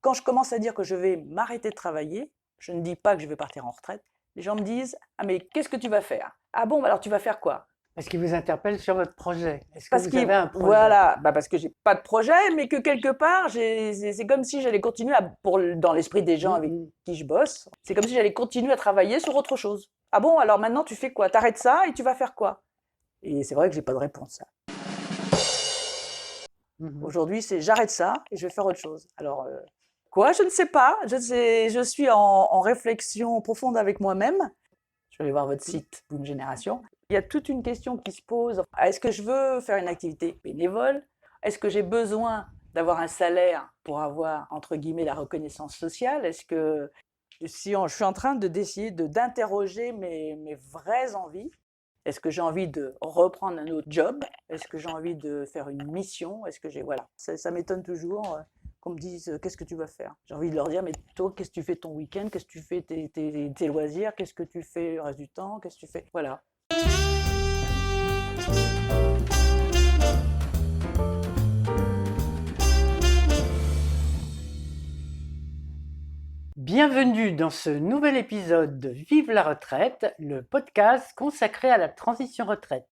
Quand je commence à dire que je vais m'arrêter de travailler, je ne dis pas que je vais partir en retraite. Les gens me disent: «Ah mais qu'est-ce que tu vas faire? Ah bon, alors tu vas faire quoi?» Parce qu'ils vous interpellent sur votre projet. Est-ce que Parce vous avez qu'ils un projet? voilà, parce que j'ai pas de projet, mais que quelque part, c'est comme si j'allais continuer dans l'esprit des gens avec Mmh. qui je bosse, c'est comme si j'allais continuer à travailler sur autre chose. «Ah bon, alors maintenant tu fais quoi? T'arrêtes ça et tu vas faire quoi?» Et c'est vrai que j'ai pas de réponse à ça. Mmh. Aujourd'hui, c'est j'arrête ça et je vais faire autre chose. Alors, quoi? Je ne sais pas. Je suis en réflexion profonde avec moi-même. Je vais aller voir votre site Boom Génération. Il y a toute une question qui se pose. Est-ce que je veux faire une activité bénévole? Est-ce que j'ai besoin d'avoir un salaire pour avoir, entre guillemets, la reconnaissance sociale? Est-ce que si je suis en train d'essayer d'interroger mes vraies envies? Est-ce que j'ai envie de reprendre un autre job? Est-ce que j'ai envie de faire une mission? Est-ce que j'ai voilà, ça m'étonne toujours qu'on me dise qu'est-ce que tu vas faire? J'ai envie de leur dire mais toi qu'est-ce que tu fais ton week-end? Qu'est-ce que tu fais tes loisirs? Qu'est-ce que tu fais le reste du temps? Qu'est-ce que tu fais? Voilà. Bienvenue dans ce nouvel épisode de Vive la retraite, le podcast consacré à la transition retraite.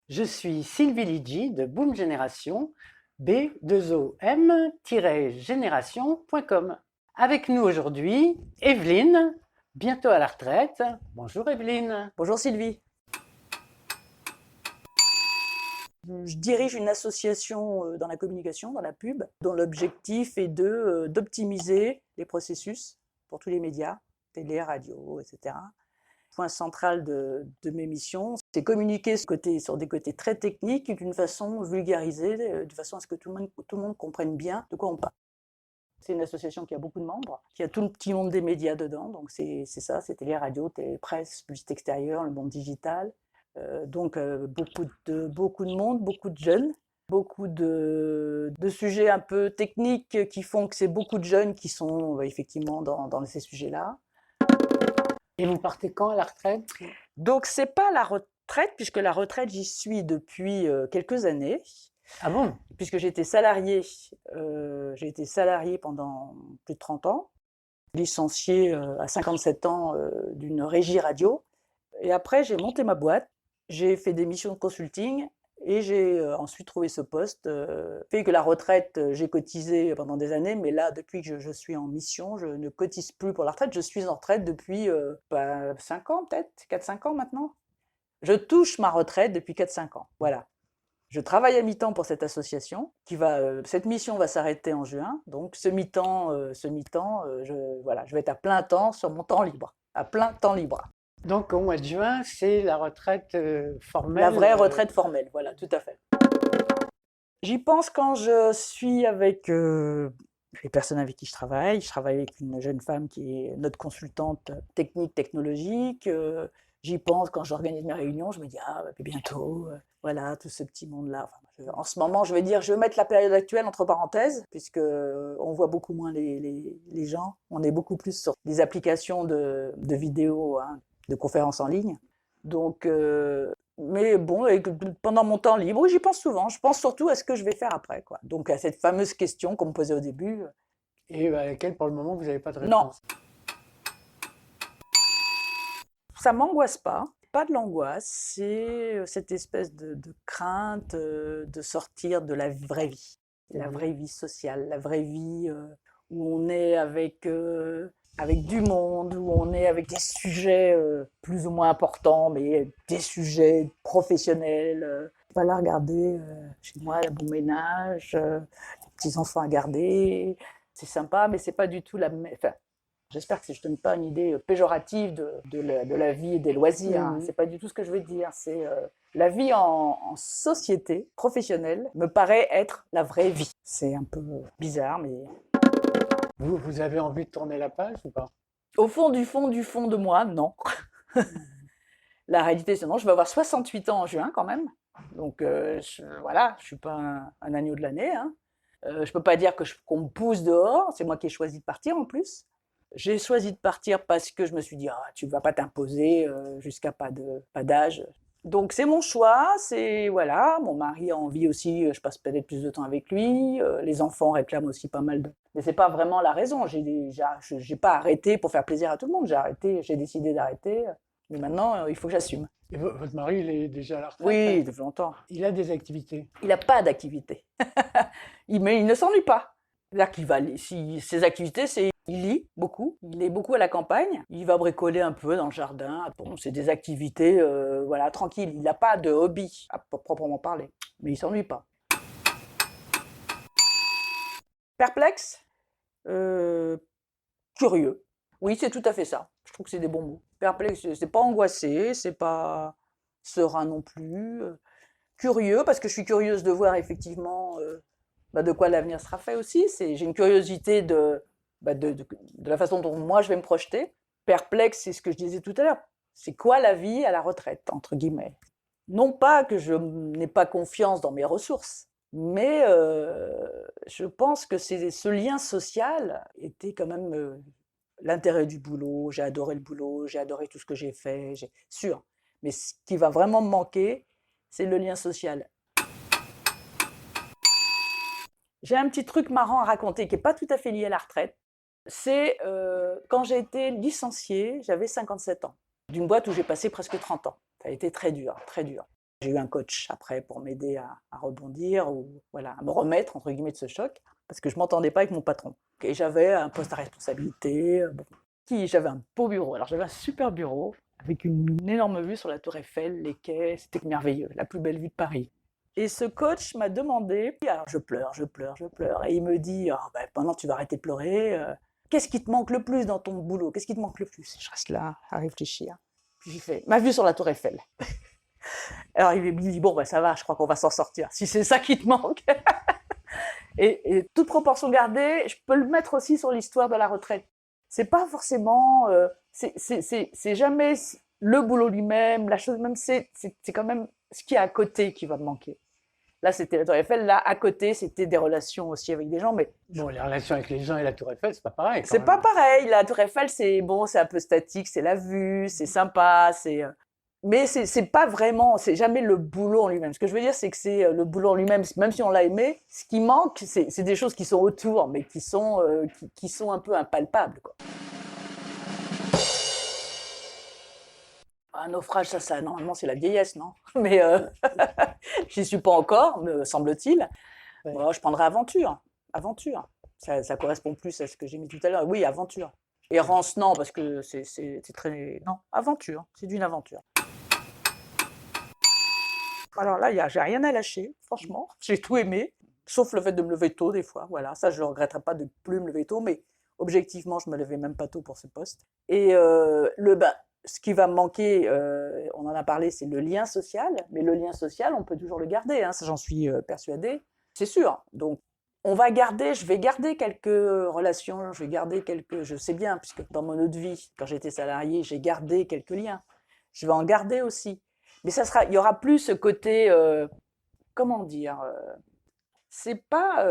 Je suis Sylvie Lidji de Boom Génération, b2om-génération.com. Avec nous aujourd'hui, Evelyne, bientôt à la retraite. Bonjour Evelyne. Bonjour Sylvie. Je dirige une association dans la communication, dans la pub, dont l'objectif est d'optimiser les processus pour tous les médias, télé, radio, etc. Point central de mes missions, c'est communiquer sur des côtés très techniques d'une façon vulgarisée, de façon à ce que tout le monde comprenne bien de quoi on parle. C'est une association qui a beaucoup de membres, qui a tout le petit monde des médias dedans, donc c'est ça, c'est télé, radio, télé, presse, publicité extérieure, le monde digital. Donc beaucoup de monde, beaucoup de jeunes, beaucoup de sujets un peu techniques qui font que c'est beaucoup de jeunes qui sont effectivement dans ces sujets-là. Et vous partez quand à la retraite? Donc c'est pas la retraite, puisque la retraite, j'y suis depuis quelques années, Ah bon? puisque j'ai été salariée pendant plus de 30 ans, licenciée à 57 ans d'une régie radio. Et après, j'ai monté ma boîte, j'ai fait des missions de consulting et j'ai ensuite trouvé ce poste. Fait que la retraite, j'ai cotisé pendant des années, mais là, depuis que je suis en mission, je ne cotise plus pour la retraite. Je suis en retraite depuis 5 ans peut-être, 4-5 ans maintenant. Je touche ma retraite depuis 4-5 ans, voilà. Je travaille à mi-temps pour cette association cette mission va s'arrêter en juin, donc ce mi-temps, je vais être à plein temps sur mon temps libre, à plein temps libre. Donc au mois de juin, c'est la retraite formelle. La vraie retraite formelle, voilà, tout à fait. J'y pense quand je suis avec les personnes avec qui je travaille. Je travaille avec une jeune femme qui est notre consultante technique, technologique. J'y pense quand j'organise mes réunions. Je me dis, ah, bah, bientôt, voilà, tout ce petit monde-là. Enfin, en ce moment, je vais mettre la période actuelle entre parenthèses, puisque on voit beaucoup moins les gens. On est beaucoup plus sur des applications de vidéos, hein, de conférences en ligne. Donc, mais bon, pendant mon temps libre, j'y pense souvent. Je pense surtout à ce que je vais faire après, quoi. Donc à cette fameuse question qu'on me posait au début. Et à laquelle pour le moment vous n'avez pas de Non, réponse. ça m'angoisse pas de l'angoisse, c'est cette espèce de crainte de sortir de la vraie vie, la vraie vie sociale, la vraie vie où on est avec du monde, où on est avec des sujets plus ou moins importants, mais des sujets professionnels. Pas la regarder chez moi, le bon ménage, les petits-enfants à garder. C'est sympa, mais c'est pas du tout la même. Enfin, j'espère que je ne donne pas une idée péjorative de la vie et des loisirs. Hein. C'est pas du tout ce que je veux dire. C'est la vie en société professionnelle me paraît être la vraie vie. C'est un peu bizarre, mais Vous avez envie de tourner la page ou pas? au fond du fond du fond de moi, non. La réalité, c'est non. Je vais avoir 68 ans en juin quand même. Donc voilà, je suis pas un agneau de l'année. Hein. Je peux pas dire qu'on me pousse dehors. C'est moi qui ai choisi de partir en plus. J'ai choisi de partir parce que je me suis dit, ah, tu ne vas pas t'imposer jusqu'à pas d'âge. Donc c'est mon choix, c'est voilà, mon mari a envie aussi, je passe peut-être plus de temps avec lui, les enfants réclament aussi pas mal de mais c'est pas vraiment la raison, j'ai pas arrêté pour faire plaisir à tout le monde, j'ai décidé d'arrêter, mais maintenant, il faut que j'assume. Et votre mari, il est déjà à la retraite, hein? Oui, depuis longtemps. Il a des activités. Il n'a pas d'activité. Mais il ne s'ennuie pas. C'est-à-dire qu'il va, ses activités, c'est il lit beaucoup, il est beaucoup à la campagne, il va bricoler un peu dans le jardin. Bon, c'est des activités, voilà, tranquilles. Il n'a pas de hobby à proprement parler, mais il s'ennuie pas. Perplexe, euh, curieux. Oui, c'est tout à fait ça. Je trouve que c'est des bons mots. Perplexe, c'est pas angoissé, c'est pas serein non plus. Curieux, parce que je suis curieuse de voir effectivement de quoi l'avenir sera fait aussi. J'ai une curiosité de la façon dont moi je vais me projeter. Perplexe, c'est ce que je disais tout à l'heure. C'est quoi la vie à la retraite, entre guillemets. Non pas que je n'ai pas confiance dans mes ressources, mais je pense que ce lien social était quand même l'intérêt du boulot. J'ai adoré le boulot, j'ai adoré tout ce que j'ai fait, sûr. Mais ce qui va vraiment me manquer, c'est le lien social. J'ai un petit truc marrant à raconter qui n'est pas tout à fait lié à la retraite. C'est quand j'ai été licenciée, j'avais 57 ans, d'une boîte où j'ai passé presque 30 ans. Ça a été très dur, très dur. J'ai eu un coach après pour m'aider à rebondir ou voilà, à me remettre entre guillemets de ce choc parce que je m'entendais pas avec mon patron. Et j'avais un poste à responsabilité. Bon. J'avais un beau bureau. Alors j'avais un super bureau avec une énorme vue sur la Tour Eiffel, les quais. C'était merveilleux, la plus belle vue de Paris. Et ce coach m'a demandé, alors je pleure, et il me dit, pendant tu vas arrêter de pleurer, qu'est-ce qui te manque le plus dans ton boulot? Qu'est-ce qui te manque le plus? Je reste là à réfléchir. Puis j'ai fait, ma vue sur la Tour Eiffel. Alors il me dit, bon, ça va, je crois qu'on va s'en sortir, si c'est ça qui te manque. et toute proportion gardée, je peux le mettre aussi sur l'histoire de la retraite. C'est pas forcément, c'est jamais le boulot lui-même, la chose même, c'est quand même ce qui est à côté qui va me manquer. Là, c'était la Tour Eiffel. Là, à côté, c'était des relations aussi avec des gens. Mais bon, les relations avec les gens et la Tour Eiffel, c'est pas pareil. C'est pas pareil. La Tour Eiffel, c'est bon, c'est un peu statique, c'est la vue, c'est sympa, mais c'est pas vraiment, c'est jamais le boulot en lui-même. Ce que je veux dire, c'est que c'est le boulot en lui-même, même si on l'a aimé, ce qui manque, c'est des choses qui sont autour, mais qui sont un peu impalpables, quoi. Un naufrage, ça, normalement, c'est la vieillesse, non? Mais j'y suis pas encore, me semble-t-il. Ouais. Bon, je prendrais aventure. Aventure. Ça correspond plus à ce que j'ai mis tout à l'heure. Oui, aventure. Errance, non, parce que c'est très... Non, aventure. C'est d'une aventure. Alors là, j'ai rien à lâcher, franchement. J'ai tout aimé, sauf le fait de me lever tôt, des fois. Voilà, ça, je ne regretterai pas de plus me lever tôt, mais objectivement, je me levais même pas tôt pour ce poste. Et ce qui va me manquer, on en a parlé, c'est le lien social. Mais le lien social, on peut toujours le garder, hein, ça j'en suis persuadée. C'est sûr. Donc, je vais garder quelques relations, je sais bien, puisque dans mon autre vie, quand j'étais salariée, j'ai gardé quelques liens. Je vais en garder aussi. Mais il y aura plus ce côté, comment dire, c'est pas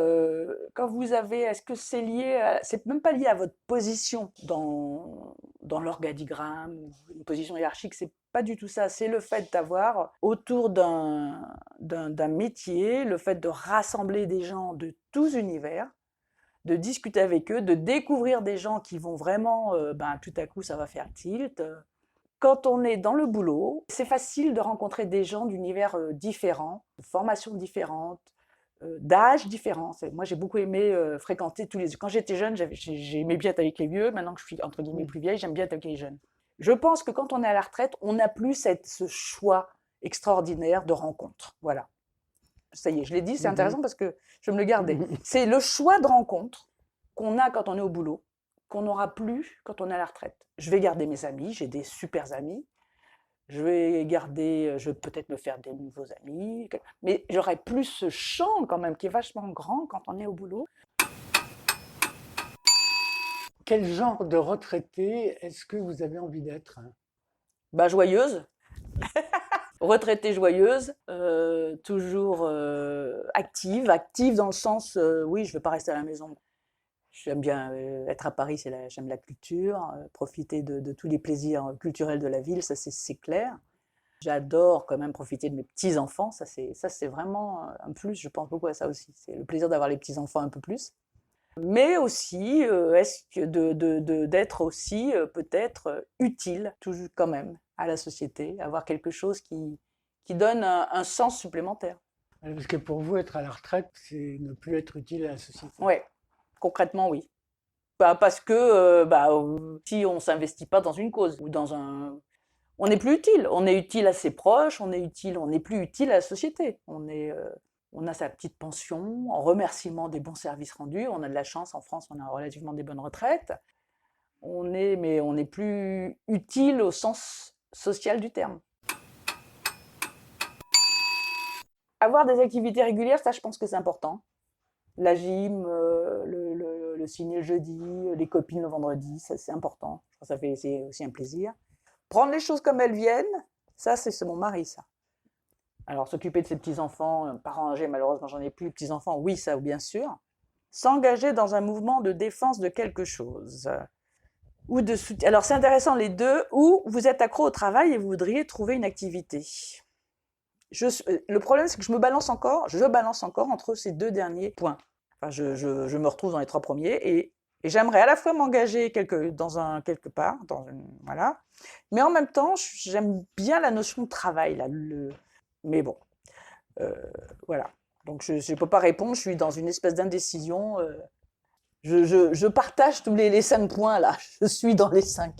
quand vous avez, est-ce que c'est lié, c'est même pas lié à votre position dans l'organigramme, une position hiérarchique, c'est pas du tout ça. C'est le fait d'avoir autour d'un métier, le fait de rassembler des gens de tous univers, de discuter avec eux, de découvrir des gens qui vont vraiment, tout à coup, ça va faire tilt. Quand on est dans le boulot, c'est facile de rencontrer des gens d'univers différents, de formations différentes, d'âges différents. Moi, j'ai beaucoup aimé fréquenter tous les... Quand j'étais jeune, j'aimais bien être avec les vieux. Maintenant que je suis, entre guillemets, plus vieille, j'aime bien être avec les jeunes. Je pense que quand on est à la retraite, on n'a plus ce choix extraordinaire de rencontres. Voilà. Ça y est, je l'ai dit, c'est intéressant parce que je me le gardais. C'est le choix de rencontres qu'on a quand on est au boulot, qu'on n'aura plus quand on est à la retraite. Je vais garder mes amis, j'ai des super amis. Je vais peut-être me faire des nouveaux amis, mais j'aurai plus ce champ quand même qui est vachement grand quand on est au boulot. Quel genre de retraitée est-ce que vous avez envie d'être? Joyeuse. Retraitée joyeuse, toujours active dans le sens, oui, je ne veux pas rester à la maison. J'aime bien être à Paris, j'aime la culture, profiter de tous les plaisirs culturels de la ville, ça c'est clair. J'adore quand même profiter de mes petits-enfants, ça c'est vraiment un plus, je pense beaucoup à ça aussi. C'est le plaisir d'avoir les petits-enfants un peu plus. Mais aussi, est-ce que d'être aussi peut-être utile, toujours quand même, à la société, avoir quelque chose qui donne un sens supplémentaire. Parce que pour vous, être à la retraite, c'est ne plus être utile à la société. Oui, concrètement, oui. Parce que si on ne s'investit pas dans une cause ou dans un... On n'est plus utile. On est utile à ses proches, on n'est plus utile à la société. On a sa petite pension en remerciement des bons services rendus. On a de la chance, en France, on a relativement des bonnes retraites. Mais on n'est plus utile au sens social du terme. Avoir des activités régulières, ça je pense que c'est important. La gym, le ciné le jeudi, les copines le vendredi, ça c'est important. C'est aussi un plaisir. Prendre les choses comme elles viennent, ça c'est mon mari, ça. Alors s'occuper de ses petits-enfants, parents âgés, malheureusement j'en ai plus, petits-enfants, oui, ça bien sûr. S'engager dans un mouvement de défense de quelque chose. Ou de soutien. Alors c'est intéressant les deux, ou vous êtes accro au travail et vous voudriez trouver une activité. Le problème c'est que je balance encore entre ces deux derniers points. Enfin, je me retrouve dans les trois premiers et j'aimerais à la fois m'engager quelque part, voilà, mais en même temps j'aime bien la notion de travail là, mais bon, voilà. Donc je ne peux pas répondre, je suis dans une espèce d'indécision. Je partage tous les 5 points là, je suis dans les 5.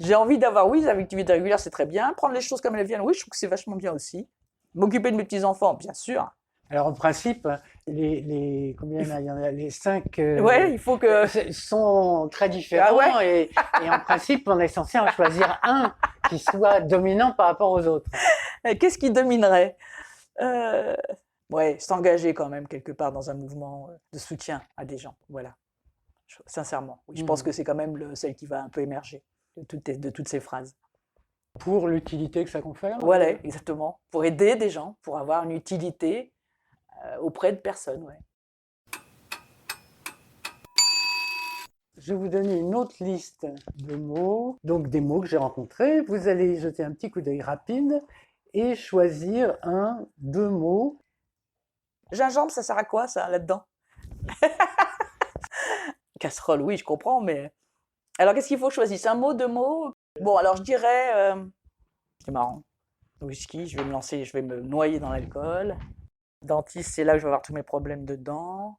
J'ai envie d'avoir, oui, des activités régulières, c'est très bien. Prendre les choses comme elles viennent, oui, je trouve que c'est vachement bien aussi. M'occuper de mes petits-enfants, bien sûr. Alors en principe, combien il y en a, les 5 ouais, il faut que... sont très différents ah ouais. et en principe, on est censé en choisir un qui soit dominant par rapport aux autres. Qu'est-ce qui dominerait Ouais, s'engager quand même quelque part dans un mouvement de soutien à des gens, voilà. Sincèrement, oui, je pense que c'est quand même celle qui va un peu émerger de toutes ces phrases. Pour l'utilité que ça confère. Voilà, exactement. Pour aider des gens, pour avoir une utilité auprès de personnes, ouais. Je vais vous donner une autre liste de mots, donc des mots que j'ai rencontrés. Vous allez jeter un petit coup d'œil rapide et choisir 1, 2 mots. Gingembre, ça sert à quoi, ça, là-dedans? Casserole, oui, je comprends, mais... Alors, qu'est-ce qu'il faut choisir? C'est un mot, 2 mots? Bon, alors, je dirais... C'est marrant. Whisky, je vais me lancer, je vais me noyer dans l'alcool. Dentiste, c'est là que je vais avoir tous mes problèmes dedans.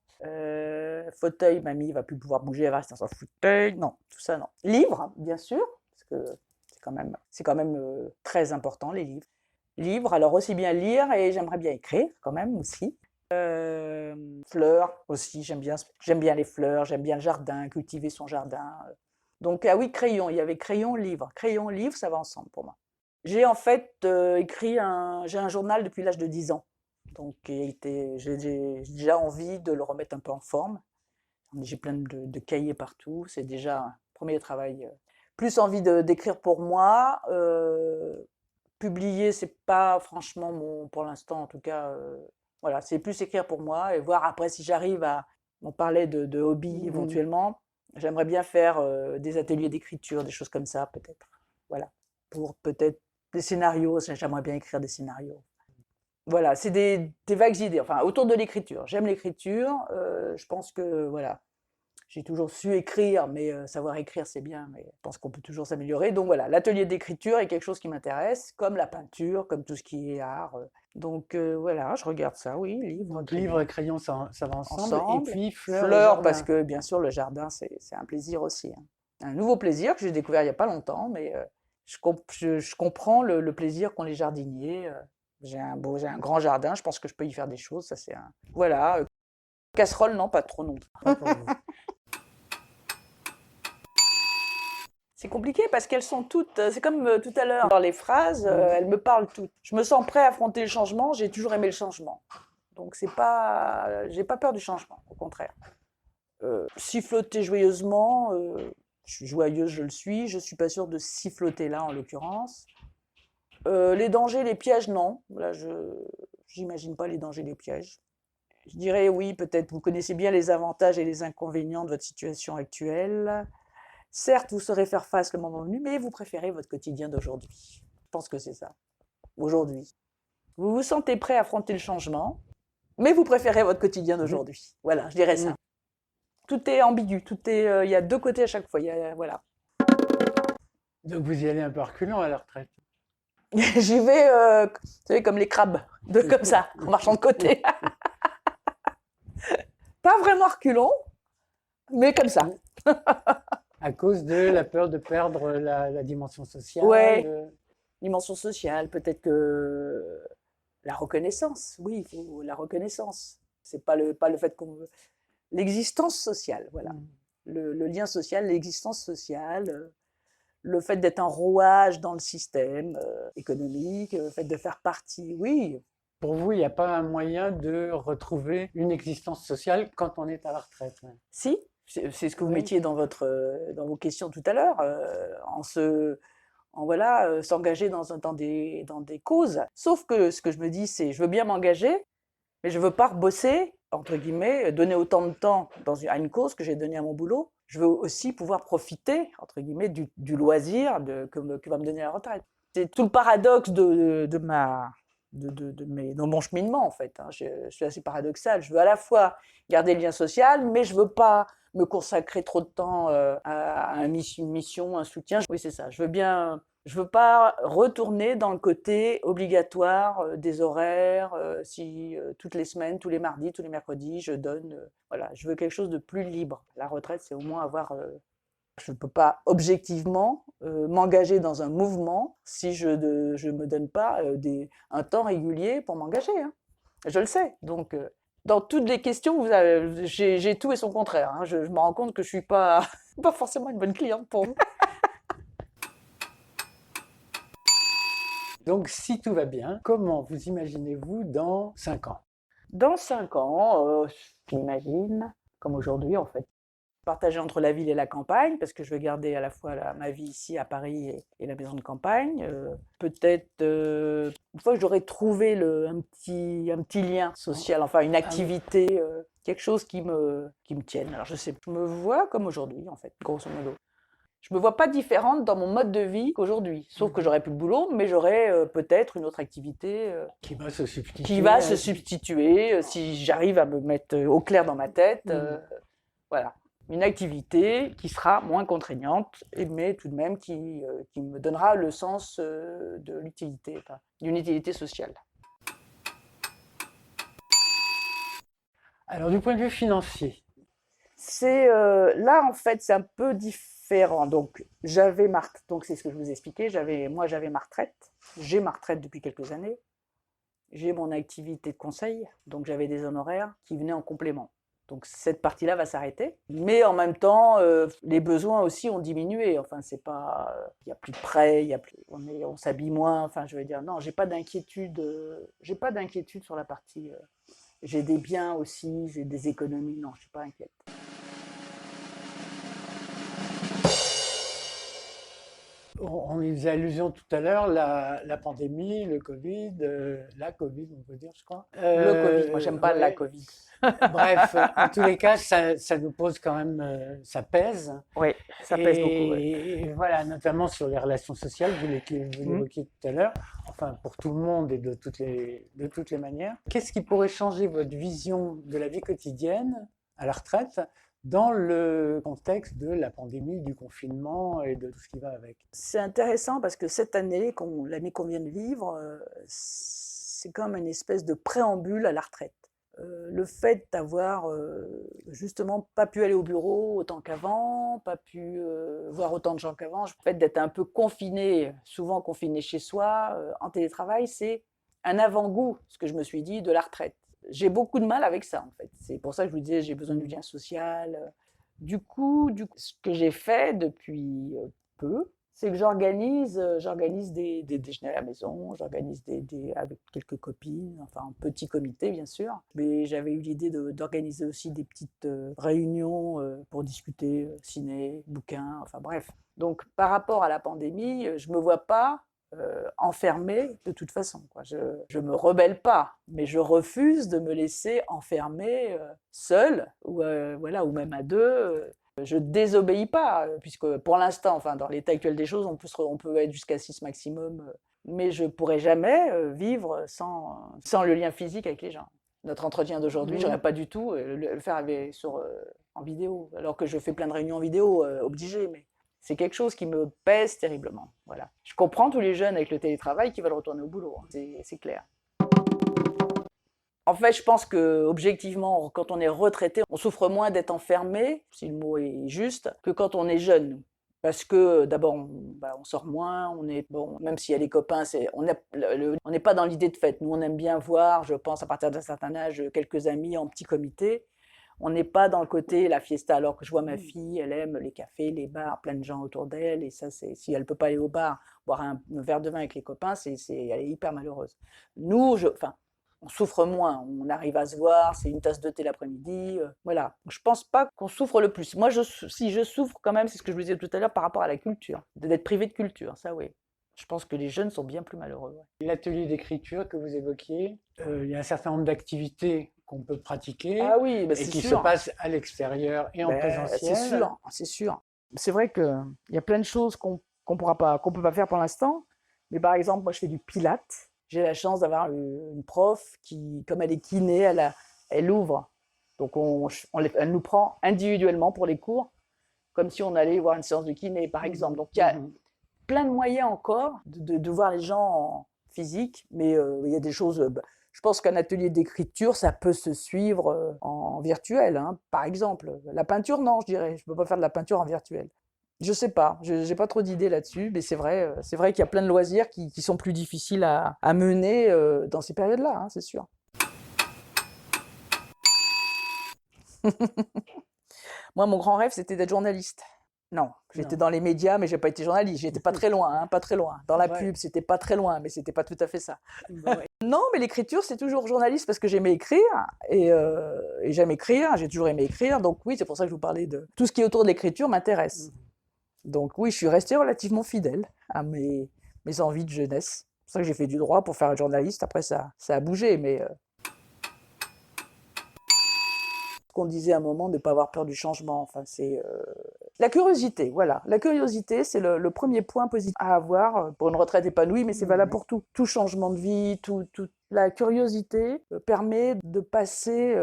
Fauteuil, mamie va plus pouvoir bouger, elle va rester dans son fauteuil. Non, tout ça, non. Livre, bien sûr, parce que c'est quand même très important, les livres. Livres, alors aussi bien lire et j'aimerais bien écrire, quand même, aussi. Fleurs, aussi, j'aime bien les fleurs, j'aime bien le jardin, cultiver son jardin. Donc, ah oui, crayon, il y avait crayon, livre. Crayon, livre, ça va ensemble pour moi. J'ai en fait j'ai un journal depuis l'âge de 10 ans. Donc j'ai déjà envie de le remettre un peu en forme. J'ai plein de cahiers partout, c'est déjà un premier travail. Plus envie d'écrire pour moi. Publier, c'est pas franchement pour l'instant en tout cas, voilà, c'est plus écrire pour moi et voir après si j'arrive à... On parlait de hobby éventuellement. J'aimerais bien faire des ateliers d'écriture, des choses comme ça peut-être. Voilà, pour peut-être des scénarios, j'aimerais bien écrire des scénarios. Voilà, c'est des vagues idées, enfin, autour de l'écriture. J'aime l'écriture, je pense que, voilà, j'ai toujours su écrire, mais savoir écrire, c'est bien, mais je pense qu'on peut toujours s'améliorer. Donc voilà, l'atelier d'écriture est quelque chose qui m'intéresse, comme la peinture, comme tout ce qui est art. Donc voilà, je regarde ça, oui, livre. Donc livre et crayon, ça va ensemble. Et puis fleurs, parce que bien sûr, le jardin, c'est un plaisir aussi. Hein. Un nouveau plaisir que j'ai découvert il n'y a pas longtemps, mais je comprends le plaisir qu'ont les jardiniers. J'ai un grand jardin, je pense que je peux y faire des choses. Ça, c'est un... Voilà. Casserole, non, pas trop non. C'est compliqué parce qu'elles sont toutes, c'est comme tout à l'heure, dans les phrases, elles me parlent toutes. Je me sens prêt à affronter le changement, j'ai toujours aimé le changement. Donc j'ai pas peur du changement, au contraire. Siffloter joyeusement, je suis joyeuse, je le suis. Je suis pas sûre de siffloter là, en l'occurrence. Les dangers, les pièges, non. Là, j'imagine pas les dangers, les pièges. Je dirais oui, peut-être vous connaissez bien les avantages et les inconvénients de votre situation actuelle. Certes, vous saurez faire face le moment venu, mais vous préférez votre quotidien d'aujourd'hui. Je pense que c'est ça, aujourd'hui. Vous vous sentez prêt à affronter le changement, mais vous préférez votre quotidien d'aujourd'hui. Voilà, je dirais ça. Tout est ambigu, il y a deux côtés à chaque fois. Voilà. Donc vous y allez un peu reculant à la retraite. J'y vais, vous savez, comme les crabes, comme ça, en marchant de côté. Pas vraiment reculons, mais comme ça. À cause de la peur de perdre la dimension sociale. Ouais. Dimension sociale, peut-être que la reconnaissance, oui, il faut la reconnaissance. C'est pas le fait qu'on veut. L'existence sociale, voilà. Le lien social, l'existence sociale, le fait d'être un rouage dans le système économique, le fait de faire partie, oui. Pour vous, il n'y a pas un moyen de retrouver une existence sociale quand on est à la retraite? Si, c'est ce que vous mettiez dans vos questions tout à l'heure, s'engager dans des causes. Sauf que ce que je me dis, c'est je veux bien m'engager, mais je veux pas rebosser, entre guillemets, donner autant de temps à une cause que j'ai donné à mon boulot. Je veux aussi pouvoir profiter, entre guillemets, du loisir que va me donner la retraite. C'est tout le paradoxe de mon cheminement, en fait. Je suis assez paradoxal. Je veux à la fois garder le lien social, mais je veux pas me consacrer trop de temps à une mission, un soutien. Oui, c'est ça. Je veux pas retourner dans le côté obligatoire des horaires, si toutes les semaines, tous les mardis, tous les mercredis, je donne. Voilà, je veux quelque chose de plus libre. La retraite, c'est au moins avoir. Je ne peux pas objectivement m'engager dans un mouvement si je ne me donne pas un temps régulier pour m'engager. Hein. Je le sais. Donc, dans toutes les questions, j'ai tout et son contraire. Hein. Je me rends compte que je ne suis pas forcément une bonne cliente pour vous. Donc, si tout va bien, comment vous imaginez-vous dans 5 ans? Dans 5 ans, j'imagine, comme aujourd'hui en fait, partager entre la ville et la campagne, parce que je veux garder à la fois ma vie ici à Paris et la maison de campagne. Peut-être, une fois que j'aurai trouvé un petit lien social, enfin une activité, quelque chose qui me tienne. Alors je sais, je me vois comme aujourd'hui en fait, grosso modo. Je me vois pas différente dans mon mode de vie qu'aujourd'hui, sauf que j'aurai plus de boulot, mais j'aurai peut-être une autre activité qui va se substituer. Si j'arrive à me mettre au clair dans ma tête. Voilà, une activité qui sera moins contraignante, mais tout de même qui me donnera le sens de l'utilité, enfin, d'une utilité sociale. Alors du point de vue financier, là en fait c'est un peu différent. Donc donc c'est ce que je vous expliquais. J'avais ma retraite. J'ai ma retraite depuis quelques années. J'ai mon activité de conseil, donc j'avais des honoraires qui venaient en complément. Donc cette partie-là va s'arrêter, mais en même temps, les besoins aussi ont diminué. Enfin, c'est pas, il y a plus de prêts, on s'habille moins. Enfin, je veux dire, non, j'ai pas d'inquiétude sur la partie. J'ai des biens aussi, j'ai des économies. Non, je suis pas inquiète. on y faisait allusion tout à l'heure, la pandémie, le Covid, la Covid, on peut dire, je crois. Le Covid, moi j'aime pas la Covid. Bref, en tous les cas, ça nous pose quand même, ça pèse. Oui, ça pèse beaucoup. Et voilà, notamment sur les relations sociales, vous l'évoquiez tout à l'heure, enfin pour tout le monde et de toutes les manières. Qu'est-ce qui pourrait changer votre vision de la vie quotidienne à la retraite dans le contexte de la pandémie, du confinement et de tout ce qui va avec? C'est intéressant parce que cette année, l'année qu'on vient de vivre, c'est comme une espèce de préambule à la retraite. Le fait d'avoir justement pas pu aller au bureau autant qu'avant, pas pu voir autant de gens qu'avant, le fait d'être un peu confiné, souvent confiné chez soi, en télétravail, c'est un avant-goût, ce que je me suis dit, de la retraite. J'ai beaucoup de mal avec ça en fait. C'est pour ça que je vous disais, j'ai besoin du lien social. Du coup, ce que j'ai fait depuis peu, c'est que j'organise des déjeuners à la maison, j'organise avec quelques copines, enfin un petit comité bien sûr. Mais j'avais eu l'idée d'organiser aussi des petites réunions pour discuter ciné, bouquins, enfin bref. Donc par rapport à la pandémie, je me vois pas enfermée de toute façon. Quoi. Je me rebelle pas, mais je refuse de me laisser enfermer seule ou même à deux. Je désobéis pas, puisque pour l'instant, enfin, dans l'état actuel des choses, on peut être jusqu'à 6 maximum. mais je ne pourrais jamais vivre sans le lien physique avec les gens. Notre entretien d'aujourd'hui, je n'aurais pas du tout le faire en vidéo, alors que je fais plein de réunions en vidéo, obligées, mais c'est quelque chose qui me pèse terriblement. Voilà. Je comprends tous les jeunes avec le télétravail qui veulent retourner au boulot, hein, c'est clair. En fait, je pense que objectivement, quand on est retraité, on souffre moins d'être enfermé, si le mot est juste, que quand on est jeune. Parce que d'abord, on sort moins, même s'il y a les copains, on n'est pas dans l'idée de fête. Nous, on aime bien voir, je pense, à partir d'un certain âge, quelques amis en petit comité. On n'est pas dans le côté la fiesta, alors que je vois ma fille, elle aime les cafés, les bars, plein de gens autour d'elle, et ça, si elle ne peut pas aller au bar, boire un verre de vin avec les copains, elle est hyper malheureuse. Nous, on souffre moins, on arrive à se voir, c'est une tasse de thé l'après-midi, voilà. Je pense pas qu'on souffre le plus. Moi, si je souffre quand même, c'est ce que je vous disais tout à l'heure par rapport à la culture, d'être privé de culture, ça oui. Je pense que les jeunes sont bien plus malheureux. Ouais. L'atelier d'écriture que vous évoquiez, il y a un certain nombre d'activités qu'on peut pratiquer oui, et qui se passent à l'extérieur et en présentiel. C'est sûr. C'est vrai qu'il y a plein de choses qu'on peut pas faire pour l'instant, mais par exemple, moi je fais du pilates. J'ai la chance d'avoir une prof qui, comme elle est kiné, elle ouvre. Donc elle nous prend individuellement pour les cours, comme si on allait voir une séance de kiné, par exemple. Donc il y a plein de moyens encore de voir les gens en physique, mais il y a des choses. Je pense qu'un atelier d'écriture, ça peut se suivre en virtuel, hein, par exemple. La peinture, non, je dirais. Je ne peux pas faire de la peinture en virtuel. Je sais pas, je n'ai pas trop d'idées là-dessus, mais c'est vrai qu'il y a plein de loisirs qui sont plus difficiles à mener dans ces périodes-là, hein, c'est sûr. Moi, mon grand rêve, c'était d'être journaliste. Non, j'étais dans les médias, mais j'ai pas été journaliste. J'étais pas très loin, hein, pas très loin. Dans la pub, c'était pas très loin, mais c'était pas tout à fait ça. Non, mais l'écriture, c'est toujours journaliste parce que j'aimais écrire et j'aime écrire. J'ai toujours aimé écrire, donc oui, c'est pour ça que je vous parlais de tout ce qui est autour de l'écriture m'intéresse. Donc oui, je suis restée relativement fidèle à mes envies de jeunesse. C'est pour ça que j'ai fait du droit pour faire journaliste. Après, ça a bougé, mais qu'on disait à un moment de ne pas avoir peur du changement. Enfin, c'est la curiosité, voilà. La curiosité, c'est le premier point positif à avoir pour une retraite épanouie, mais c'est valable pour tout. Tout changement de vie, la curiosité permet de passer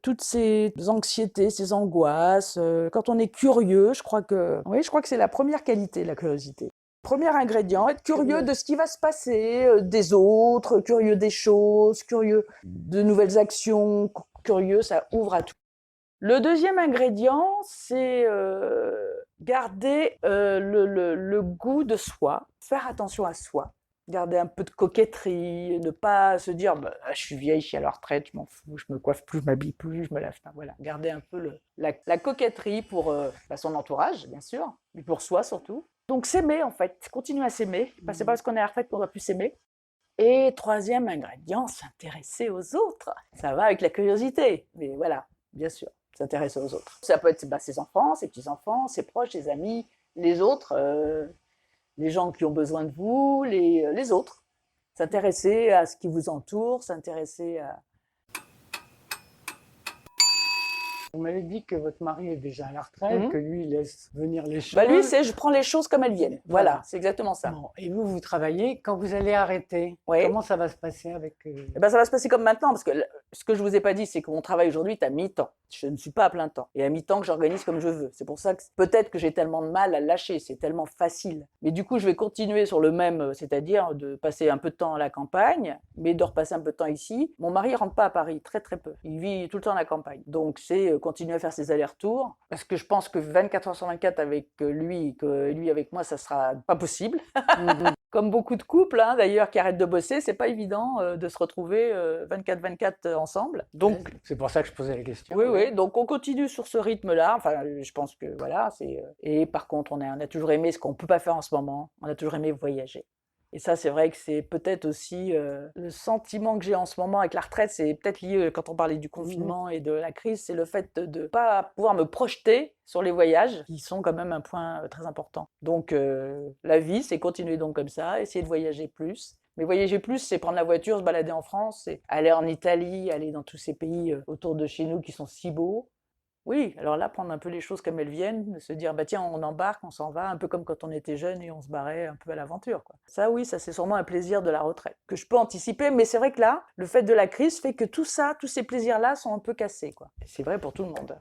toutes ces anxiétés, ces angoisses. Quand on est curieux, je crois que c'est la première qualité, la curiosité. Premier ingrédient, être curieux de ce qui va se passer, des autres, curieux des choses, curieux de nouvelles actions, curieux, ça ouvre à tout. Le deuxième ingrédient, c'est garder le goût de soi, faire attention à soi. Garder un peu de coquetterie, ne pas se dire je suis vieille, je suis à la retraite, je m'en fous, je me coiffe plus, je m'habille plus, je me lave pas. Voilà, garder un peu la coquetterie pour son entourage, bien sûr, mais pour soi surtout. Donc s'aimer en fait, continuer à s'aimer. C'est pas parce qu'on est à la retraite qu'on doit plus s'aimer. Et troisième ingrédient, s'intéresser aux autres. Ça va avec la curiosité, mais voilà, bien sûr, s'intéresser aux autres. Ça peut être ses enfants, ses petits-enfants, ses proches, ses amis, les autres. Les gens qui ont besoin de vous, les autres. S'intéresser à ce qui vous entoure, s'intéresser à... Vous m'avez dit que votre mari est déjà à la retraite, que lui, il laisse venir les choses. Lui, je prends les choses comme elles viennent. Voilà, c'est exactement ça. Bon. Et vous travaillez. Quand vous allez arrêter, comment ça va se passer avec... Ça va se passer comme maintenant, parce que ce que je ne vous ai pas dit, c'est que mon travail aujourd'hui est à mi-temps. Je ne suis pas à plein temps. Et à mi-temps que j'organise comme je veux. C'est pour ça que peut-être que j'ai tellement de mal à lâcher, c'est tellement facile. Mais du coup, je vais continuer sur le même, c'est-à-dire de passer un peu de temps à la campagne, mais de repasser un peu de temps ici. Mon mari ne rentre pas à Paris, très très peu. Il vit tout le temps à la campagne. Donc c'est continuer à faire ses allers-retours, parce que je pense que 24 heures sur 24 avec lui, que lui avec moi, ça sera pas possible. Comme beaucoup de couples, hein, d'ailleurs, qui arrêtent de bosser, c'est pas évident de se retrouver 24/24 ensemble. Donc, c'est pour ça que je posais la question. Oui, donc on continue sur ce rythme-là. Enfin, je pense que voilà, et par contre, on a toujours aimé ce qu'on peut pas faire en ce moment. On a toujours aimé voyager. Et ça, c'est vrai que c'est peut-être aussi le sentiment que j'ai en ce moment avec la retraite, c'est peut-être lié, quand on parlait du confinement et de la crise, c'est le fait de ne pas pouvoir me projeter sur les voyages, qui sont quand même un point très important. Donc, la vie, c'est continuer donc comme ça, essayer de voyager plus. Mais voyager plus, c'est prendre la voiture, se balader en France, c'est aller en Italie, aller dans tous ces pays autour de chez nous qui sont si beaux. Oui, alors là, prendre un peu les choses comme elles viennent, se dire, bah tiens, on embarque, on s'en va, un peu comme quand on était jeune et on se barrait un peu à l'aventure, quoi. Ça, oui, ça c'est sûrement un plaisir de la retraite, que je peux anticiper, mais c'est vrai que là, le fait de la crise fait que tout ça, tous ces plaisirs-là sont un peu cassés, quoi. Et c'est vrai pour tout le monde.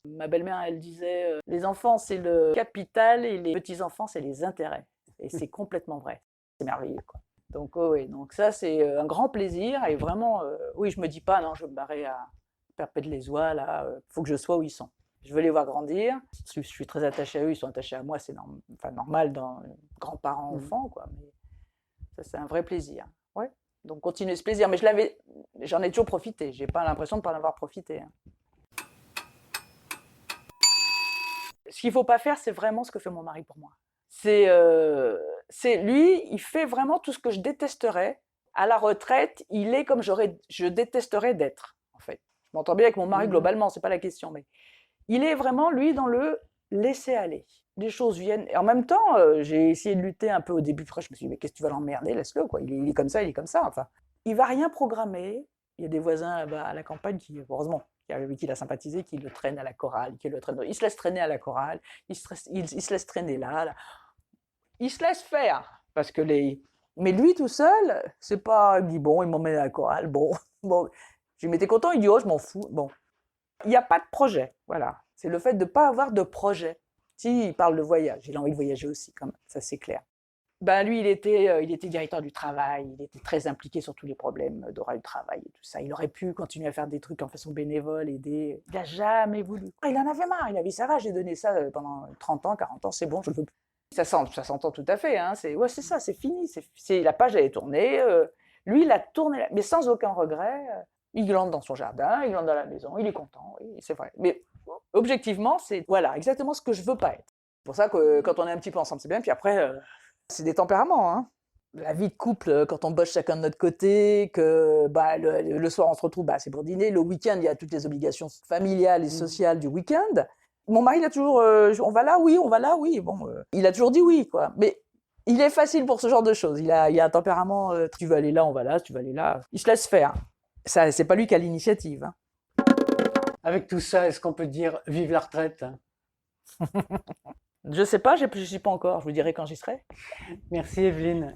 Ma belle-mère, elle disait, les enfants, c'est le capital et les petits-enfants, c'est les intérêts. Et c'est complètement vrai. C'est merveilleux, quoi. Donc, oh oui, donc ça, c'est un grand plaisir. Et vraiment, oui, je me dis pas, non, je vais me barrer à Perpète-les-Oies, là, faut que je sois où ils sont. Je veux les voir grandir. Je suis très attachée à eux, ils sont attachés à moi, c'est enfin, normal dans grands-parents, enfants, quoi. Mais ça, c'est un vrai plaisir. Ouais. Donc, continuer ce plaisir. Mais j'en ai toujours profité. J'ai pas l'impression de ne pas en avoir profité, hein. Ce qu'il ne faut pas faire, c'est vraiment ce que fait mon mari pour moi. C'est lui, il fait vraiment tout ce que je détesterais. À la retraite, il est comme je détesterais d'être, en fait. Je m'entends bien avec mon mari globalement, c'est pas la question, mais il est vraiment, lui, dans le laisser aller. Les choses viennent. Et en même temps, j'ai essayé de lutter un peu au début. Après, je me suis dit, mais qu'est-ce que tu vas l'emmerder? Laisse-le, quoi. Il est comme ça, il est comme ça. Enfin, il va rien programmer. Il y a des voisins là-bas à la campagne qui, heureusement, avec qui il a sympathisé, qui le traînent à la chorale, il se laisse traîner à la chorale, il se laisse traîner là. Il se laisse faire. Parce que Mais lui tout seul, c'est pas. Il me dit, bon, il m'emmène à la chorale, bon. Bon. Je lui dis, mais t'es content? Il dit, oh, je m'en fous. Bon. Il n'y a pas de projet, voilà. C'est le fait de ne pas avoir de projet. Si, il parle de voyage, il a envie de voyager aussi, quand même, ça c'est clair. Ben, lui, il était directeur du travail, il était très impliqué sur tous les problèmes d'horaire du travail et tout ça. Il aurait pu continuer à faire des trucs en façon bénévole, aider. Il n'a jamais voulu. Il en avait marre, il a dit, ça va, j'ai donné ça pendant 30 ans, 40 ans, c'est bon, je ne veux plus. Ça s'entend tout à fait, hein. Ouais, c'est ça, c'est fini. La page, elle est tournée. Lui, il a tourné, mais sans aucun regret. Il glande dans son jardin, il glande dans la maison, il est content, oui, c'est vrai. Mais objectivement, c'est voilà, exactement ce que je veux pas être. C'est pour ça que quand on est un petit peu ensemble, c'est bien. Puis après, c'est des tempéraments, hein. La vie de couple, quand on bosse chacun de notre côté, que bah, le soir on se retrouve, bah, c'est pour dîner. Le week-end, il y a toutes les obligations familiales et sociales du week-end. Mon mari, il a toujours, on va là, oui, on va là, oui. Bon, il a toujours dit oui, quoi. Mais il est facile pour ce genre de choses. Il a un tempérament, tu veux aller là, on va là, tu veux aller là. Il se laisse faire. Ça, c'est pas lui qui a l'initiative, hein. Avec tout ça, est-ce qu'on peut dire vive la retraite? Je sais pas, je suis pas encore. Je vous dirai quand j'y serai. Merci Evelyne.